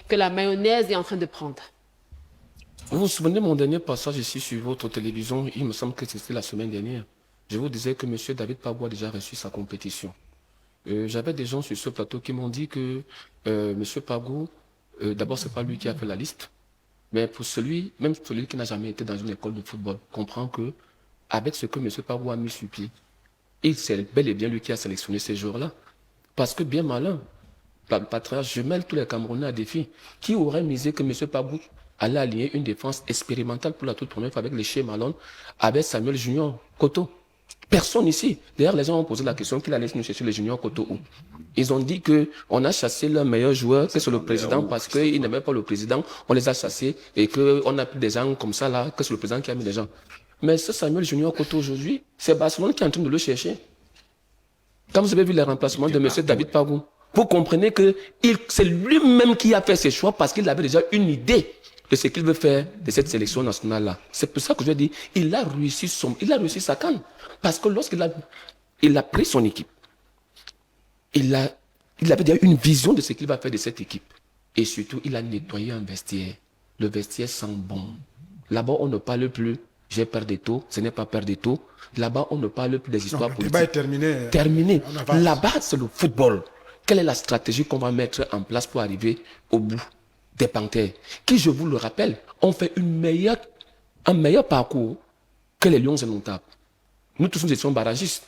que la mayonnaise est en train de prendre. Vous vous souvenez de mon dernier passage ici sur votre télévision? Il me semble que c'était la semaine dernière. Je vous disais que M. David Pabou a déjà reçu sa compétition. J'avais des gens sur ce plateau qui m'ont dit que M. Pabou, d'abord, c'est pas lui qui a fait la liste. Mais pour celui, même celui qui n'a jamais été dans une école de football, comprend que, avec ce que M. Pabou a mis sur pied, c'est bel et bien lui qui a sélectionné ces joueurs-là. Parce que bien malin, patriarche, je mêle tous les Camerounais à défi. Qui aurait misé que M. Pabou allait aligner une défense expérimentale pour la toute première fois avec les Chez Malone, avec Samuel Junior Koto? Personne ici. D'ailleurs, les gens ont posé la question qu'il allait nous chercher les Junior Koto où? Ils ont dit qu'on a chassé leur meilleur joueur, que c'est le président, parce qu'ils n'aimaient pas le président. On les a chassés et qu'on a pris des gens comme ça là, que c'est le président qui a mis les gens. Mais ce Samuel Junior Koto aujourd'hui, c'est Barcelone qui est en train de le chercher. Quand vous avez vu les remplacements de M. David Pabou, vous comprenez que c'est lui-même qui a fait ses choix parce qu'il avait déjà une idée de ce qu'il veut faire de cette sélection nationale-là. C'est pour ça que je dis, il a réussi sa canne. Parce que lorsqu'il a pris son équipe, il avait déjà une vision de ce qu'il va faire de cette équipe. Et surtout, il a nettoyé un vestiaire. Le vestiaire sent bon. Là-bas, on ne parle plus. J'ai peur des taux, ce n'est pas peur des taux. Là-bas, on ne parle plus des histoires politiques. Le débat est terminé. Terminé. Là-bas, c'est le football. Quelle est la stratégie qu'on va mettre en place pour arriver au bout des Panthères, qui, je vous le rappelle, ont fait un meilleur parcours que les Lions indomptables. Nous tous, nous étions barragistes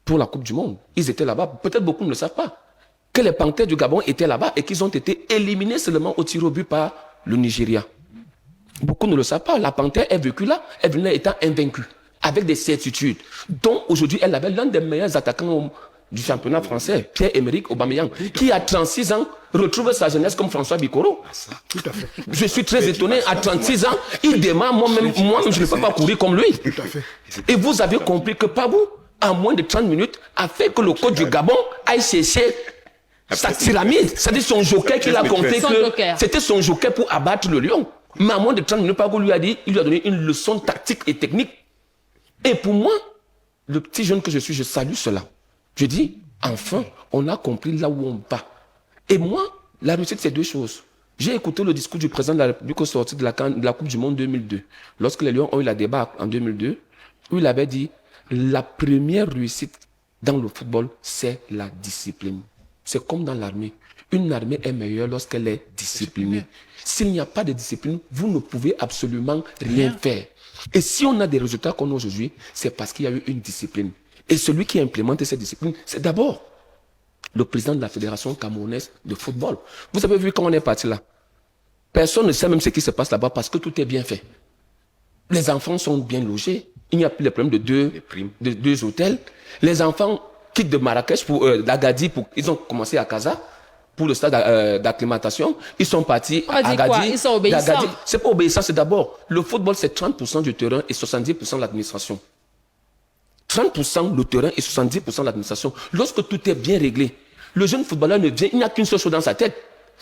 pour la Coupe du Monde. Ils étaient là-bas. Peut-être beaucoup ne le savent pas. Que les Panthères du Gabon étaient là-bas et qu'ils ont été éliminés seulement au tir au but par le Nigeria. Beaucoup ne le savent pas. La Panthère est vécue là, elle venait étant invaincue, avec des certitudes. Donc aujourd'hui, elle avait l'un des meilleurs attaquants du championnat français, Pierre-Emerick Aubameyang, qui à 36 ans retrouve sa jeunesse comme François Bikoro. Tout à fait. Je suis très étonné, à 36 ans, il démarre, moi-même, je ne peux pas courir comme lui. Tout à fait. Et vous avez compris que Pabou, en moins de 30 minutes, a fait que le coach du Gabon aille chercher sa pyramide. C'est-à-dire son joker qu'il a compté que c'était son joker pour abattre le lion. Mais en moins de 30 minutes, Pabou lui a donné une leçon tactique et technique. Et pour moi, le petit jeune que je suis, je salue cela. Je dis, enfin, on a compris là où on va. Et moi, la réussite, c'est deux choses. J'ai écouté le discours du président de la République au sortir de la Coupe du Monde 2002. Lorsque les Lions ont eu la débat en 2002, où il avait dit, la première réussite dans le football, c'est la discipline. C'est comme dans l'armée. Une armée est meilleure lorsqu'elle est disciplinée. S'il n'y a pas de discipline, vous ne pouvez absolument rien faire. Et si on a des résultats qu'on a aujourd'hui, c'est parce qu'il y a eu une discipline. Et celui qui a implémenté cette discipline, c'est d'abord le président de la Fédération camerounaise de football. Vous avez vu quand on est parti là. Personne ne sait même ce qui se passe là-bas parce que tout est bien fait. Les enfants sont bien logés. Il n'y a plus les problèmes de deux hôtels. Les enfants quittent de Marrakech d'Agadir, ils ont commencé à Casa pour le stade d'acclimatation. Ils sont partis à Agadir. Ils sont obéissants. C'est pas obéissant, c'est d'abord, le football c'est 30% du terrain et 70% de l'administration. 30% le terrain et 70% l'administration. Lorsque tout est bien réglé, le jeune footballeur ne vient, il n'y a qu'une seule chose dans sa tête.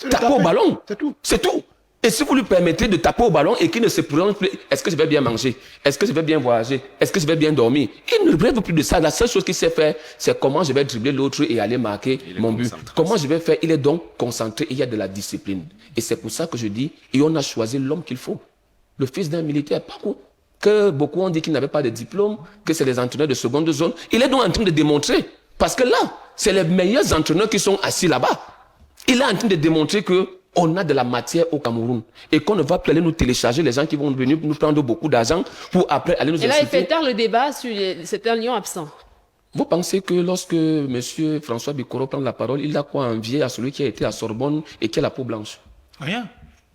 Taper au ballon. C'est tout. C'est tout. Et si vous lui permettez de taper au ballon et qu'il ne se présente plus, est-ce que je vais bien manger? Est-ce que je vais bien voyager? Est-ce que je vais bien dormir? Il ne rêve plus de ça. La seule chose qu'il sait faire, c'est comment je vais dribbler l'autre et aller marquer mon but. Comment je vais faire? Il est donc concentré, il y a de la discipline. Et c'est pour ça que je dis, et on a choisi l'homme qu'il faut. Le fils d'un militaire, pas quoi. Que beaucoup ont dit qu'il n'avait pas de diplôme, que c'est les entraîneurs de seconde zone. Il est donc en train de démontrer. Parce que là, c'est les meilleurs entraîneurs qui sont assis là-bas. Il est en train de démontrer que on a de la matière au Cameroun. Et qu'on ne va plus aller nous télécharger les gens qui vont venir nous prendre beaucoup d'argent pour après aller nous insulter. Et là, il fait taire le débat sur c'est un lion absent. Vous pensez que lorsque M. François Bikoro prend la parole, il a quoi envier à celui qui a été à Sorbonne et qui a la peau blanche? Rien.